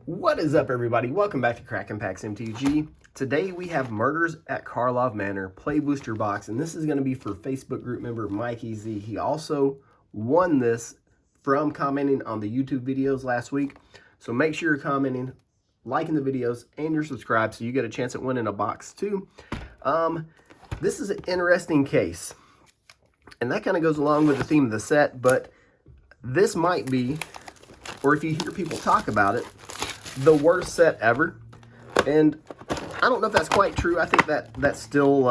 What is up, everybody? Welcome back to Crackin' Packs MTG. Today we have Murders at Markov Manor Play Booster Box, and this is going to be for Facebook group member Mikey Z. He also won this from commenting on the YouTube videos last week. So make sure you're commenting, liking the videos, and you're subscribed so you get a chance at winning a box too. This is an interesting case, and that kind of goes along with the theme of the set, but this might be, or if you hear people talk about it, the worst set ever. And I don't know if that's quite true. I think that still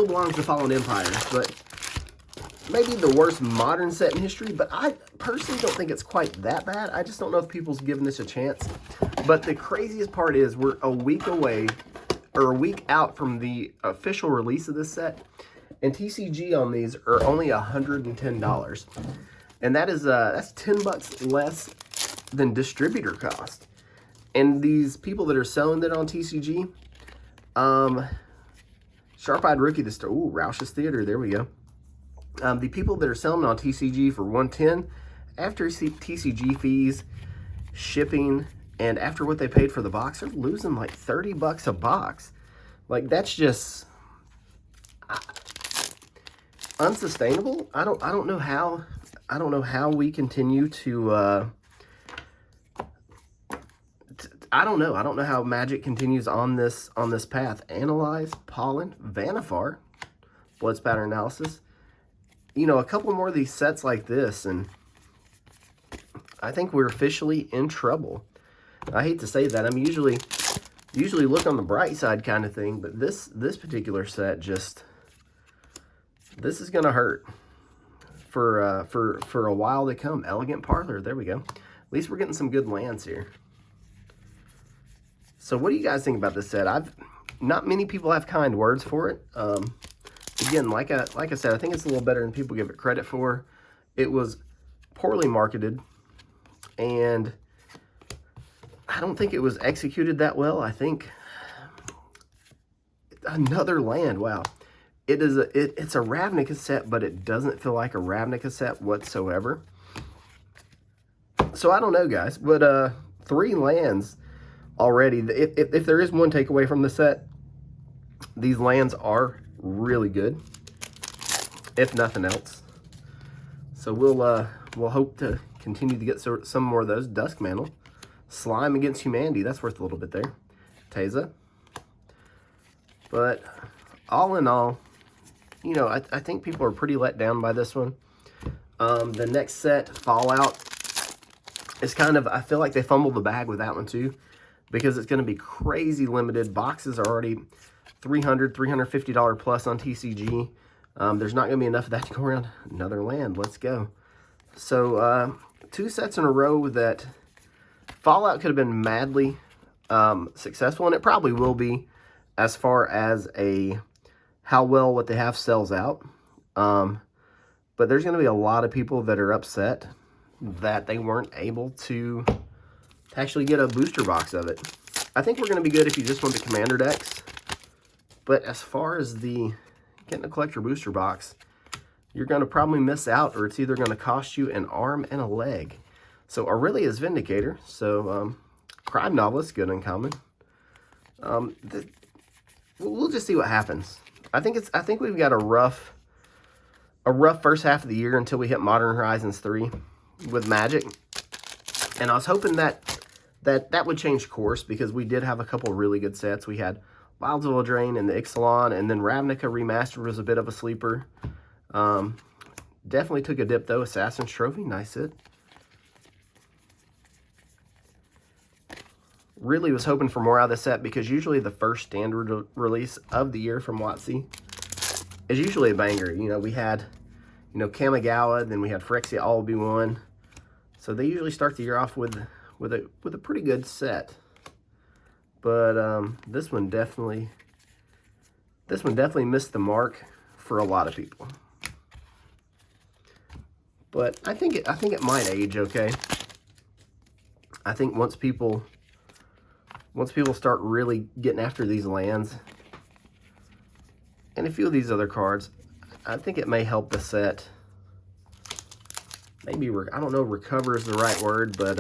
belongs to Fallen Empire, but maybe the worst modern set in history. But I personally don't think it's quite that bad. I just don't know if people's given this a chance. But the craziest part is we're a week away, or a week out from the official release of this set, and TCG on these are only $110, and that's $10 less than distributor cost. And these people that are selling it on TCG, Sharp-Eyed Rookie, Roush's Theater, there we go. The people that are selling on TCG for $110, after TCG fees, shipping, and after what they paid for the box, they're losing like $30 a box. Like, that's just unsustainable. I don't know how we continue to I don't know how Magic continues on this path. Analyze, Pollen, Vanifar, Blood Spatter Analysis. You know, a couple more of these sets like this, and I think we're officially in trouble. I hate to say that. I'm usually look on the bright side kind of thing, but this particular set just, this is gonna hurt for a while to come. Elegant Parlor, there we go. At least we're getting some good lands here. So what do you guys think about this set? Not many people have kind words for it. Again, like I said, I think it's a little better than people give it credit for. It was poorly marketed, and I don't think it was executed that well. I think another land. Wow, it's a Ravnica set, but it doesn't feel like a Ravnica set whatsoever. So I don't know, guys, but 3 lands. Already, if there is one takeaway from the set, these lands are really good, if nothing else. So we'll hope to continue to get some more of those. Dusk Mantle, Slime Against Humanity, that's worth a little bit there. Teza. But all in all, you know, I think people are pretty let down by this one. The next set, Fallout, is kind of, I feel like they fumbled the bag with that one too, because it's going to be crazy limited. Boxes are already $300, $350 plus on TCG. There's not going to be enough of that to go around. Another land. Let's go. So 2 sets in a row that Fallout could have been madly successful, and it probably will be as far as how well what they have sells out. But there's going to be a lot of people that are upset that they weren't able to actually get a booster box of it. I think we're going to be good if you just want the commander decks. But as far as getting a collector booster box, you're going to probably miss out, or it's either going to cost you an arm and a leg. So Aurelia's Vindicator. So Crime Novelist, good uncommon. We'll just see what happens. I think we've got a rough first half of the year until we hit Modern Horizons 3 with Magic. And I was hoping that would change course, because we did have a couple really good sets. We had Wilds of Eldraine and the Ixalan, and then Ravnica Remastered was a bit of a sleeper. Definitely took a dip though. Assassin's Trophy, nice hit. Really was hoping for more out of the set, because usually the first standard release of the year from WotC is usually a banger. You know, we had, you know, Kamigawa, then we had Phyrexia All Be One. So they usually start the year off with a pretty good set. But this one definitely missed the mark for a lot of people. But I think it might age okay. I think once people start really getting after these lands and a few of these other cards, I think it may help the set. Maybe, I don't know, recover is the right word, but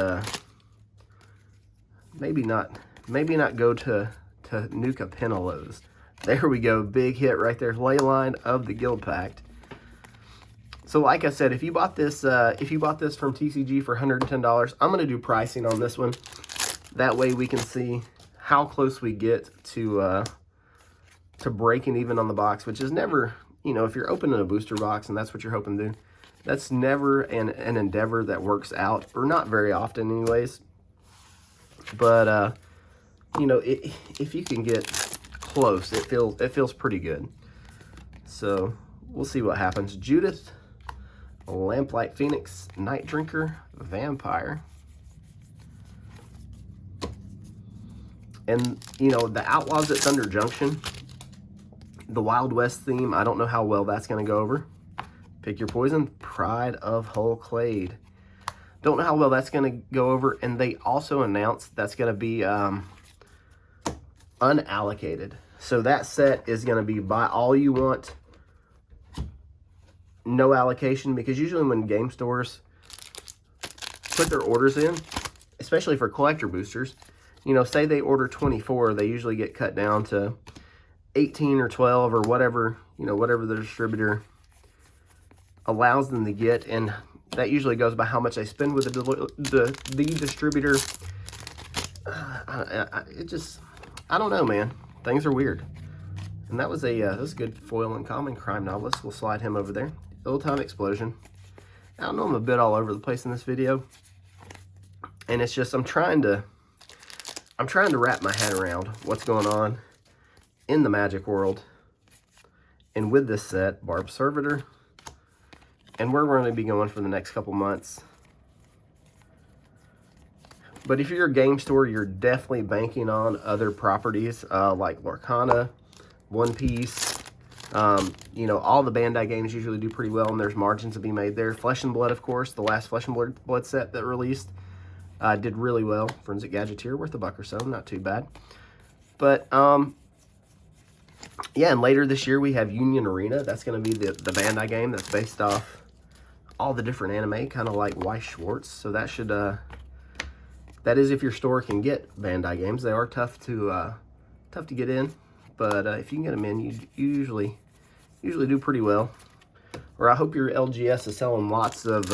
maybe not go to Nuka Penelos. There we go, big hit right there. Leyline of the Guild Pact. So like I said, if you bought this from TCG for $110, I'm gonna do pricing on this one. That way we can see how close we get to breaking even on the box, which is never, you know, if you're opening a booster box and that's what you're hoping to do, that's never an endeavor that works out, or not very often anyways. But you know, if you can get close, it feels pretty good. So we'll see what happens. Judith, Lamplight Phoenix, Night Drinker, Vampire. And, you know, the Outlaws at Thunder Junction, the Wild West theme, I don't know how well that's going to go over. Pick your poison, Pride of Hull-Clade. Don't know how well that's going to go over. And they also announced that's going to be unallocated. So that set is going to be buy all you want, no allocation, because usually when game stores put their orders in, especially for collector boosters, you know, say they order 24, they usually get cut down to 18 or 12 or whatever, you know, whatever the distributor allows them to get, and that usually goes by how much they spend with the distributor. I don't know, man. Things are weird. And that was good foil and common crime novelist. We'll slide him over there. Old Time Explosion. I don't know, I'm a bit all over the place in this video, and it's just I'm trying to wrap my head around what's going on in the Magic world. And with this set, Barb Servitor, and where we're going to be going for the next couple months. But if you're a game store, you're definitely banking on other properties like Lorcana, One Piece. You know, all the Bandai games usually do pretty well, and there's margins to be made there. Flesh and Blood, of course, the last Flesh and Blood set that released did really well. Forensic Gadgeteer, worth $1 or so, not too bad. But yeah, and later this year we have Union Arena. That's going to be the Bandai game that's based off all the different anime, kind of like Weiss Schwarz. So that should that is if your store can get Bandai games. They are tough to get in, but if you can get them in, you usually do pretty well. Or I hope your LGS is selling lots of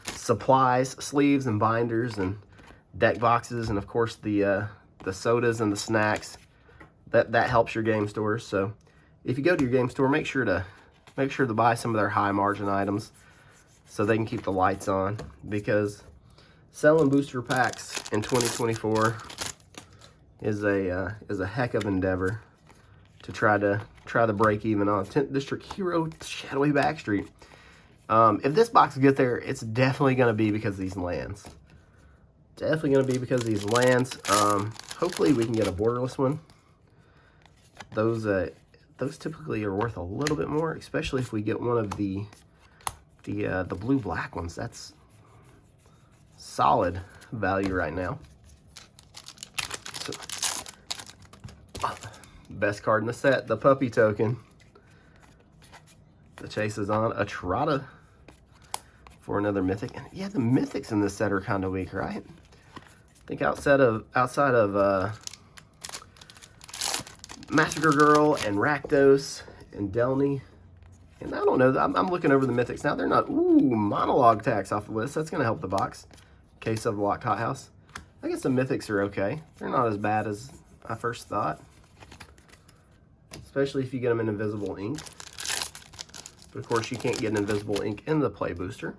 supplies, sleeves and binders and deck boxes, and of course the sodas and the snacks. That helps your game stores. So if you go to your game store, make sure to buy some of their high margin items so they can keep the lights on, because selling booster packs in 2024 is a heck of an endeavor to try to break even on 10th District Hero Shadowy Backstreet. If this box gets there, it's definitely going to be because of these lands. Definitely going to be because of these lands. Hopefully we can get a borderless one. Those typically are worth a little bit more, especially if we get one of the blue-black ones. That's solid value right now. So, best card in the set, the puppy token. The chase is on. Atrata for another Mythic. And yeah, the Mythics in this set are kind of weak, right? I think outside of Massacre Girl and Rakdos and Delny. And I don't know, I'm looking over the Mythics now. They're not, monologue tax off the list. That's going to help the box. Case of the Locked Hothouse. I guess the Mythics are okay. They're not as bad as I first thought. Especially if you get them in Invisible Ink. But of course, you can't get an Invisible Ink in the Play Booster.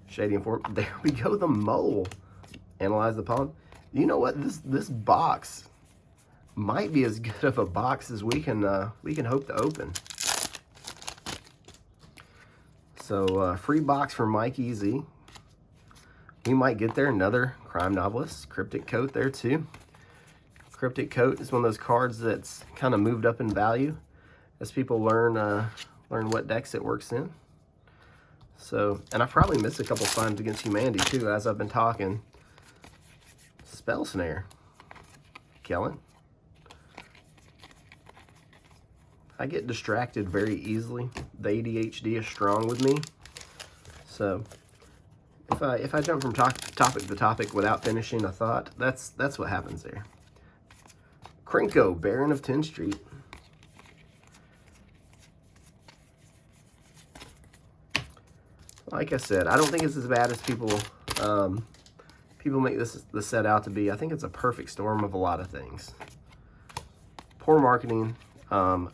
Shading Form. There we go, the Mole. Analyze the Pawn. You know what? This box might be as good of a box as we can hope to open. So free box for Mike Easy. We might get there. Another crime novelist. Cryptic Coat there too. Cryptic Coat is one of those cards that's kind of moved up in value as people learn what decks it works in. So, and I probably missed a couple times against Humanity too as I've been talking. Spell Snare. Kellen. I get distracted very easily. The ADHD is strong with me. So, If I jump from topic to topic without finishing a thought, that's what happens there. Krenko, Baron of 10th Street. Like I said, I don't think it's as bad as people make the set out to be. I think it's a perfect storm of a lot of things. Poor marketing,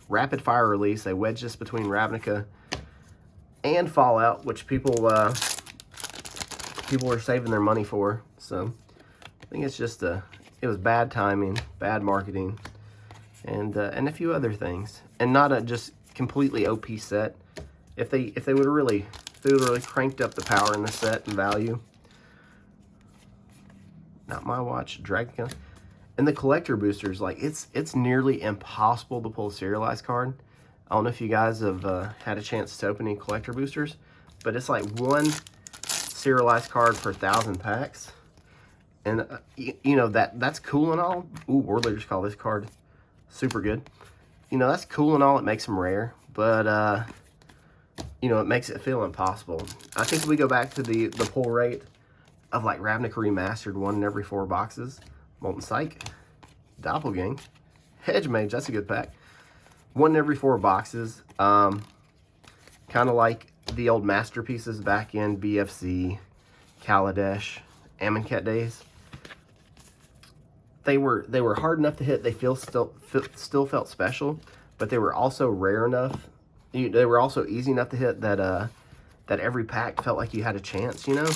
rapid fire release. They wedged this between Ravnica and Fallout, which people are saving their money for. So I think it's just it was bad timing, bad marketing, and a few other things, and not a just completely OP set. If they would have really cranked up the power in the set and value. Not my watch, Dragon Gun. And the collector boosters, like it's nearly impossible to pull a serialized card. I don't know if you guys have had a chance to open any collector boosters, but it's like one serialized card per 1,000 packs. And you know, that's cool and all. Ooh, World Leaders call this card super good. You know, that's cool and all. It makes them rare, but you know, it makes it feel impossible. I think if we go back to the pull rate of like Ravnica Remastered, 1 in every 4 boxes. Molten Psyche, Doppelgang, Hedge Mage, that's a good pack. 1 in every 4 boxes. Kind of like the old masterpieces back in BFC, Kaladesh, Amonkhet days. They were hard enough to hit. They still felt special, but they were also rare enough. They were also easy enough to hit that that every pack felt like you had a chance, you know?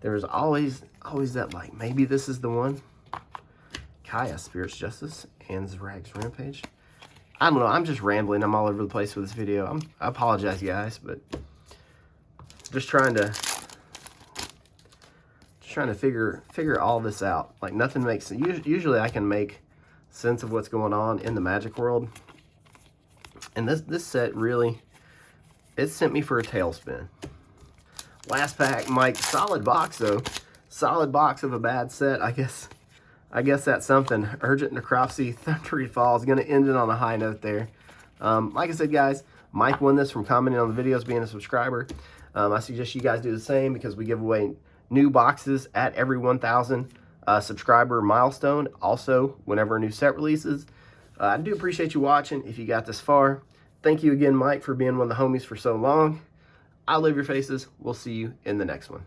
There was always that, like, maybe this is the one. Kaya, Spirit's Justice, and Zrag's Rampage. I don't know, I'm just rambling. I'm all over the place with this video. I apologize, guys, but just trying to figure all this out. Like, nothing makes sense. Usually I can make sense of what's going on in the Magic world. And this set really, it sent me for a tailspin. Last pack, Mike. Solid box, though. Solid box of a bad set. I guess that's something. Urgent Necropsy, Thundery Falls. Going to end it on a high note there. Like I said, guys, Mike won this from commenting on the videos, being a subscriber. I suggest you guys do the same because we give away new boxes at every 1,000 subscriber milestone. Also, whenever a new set releases. I do appreciate you watching if you got this far. Thank you again, Mike, for being one of the homies for so long. I love your faces. We'll see you in the next one.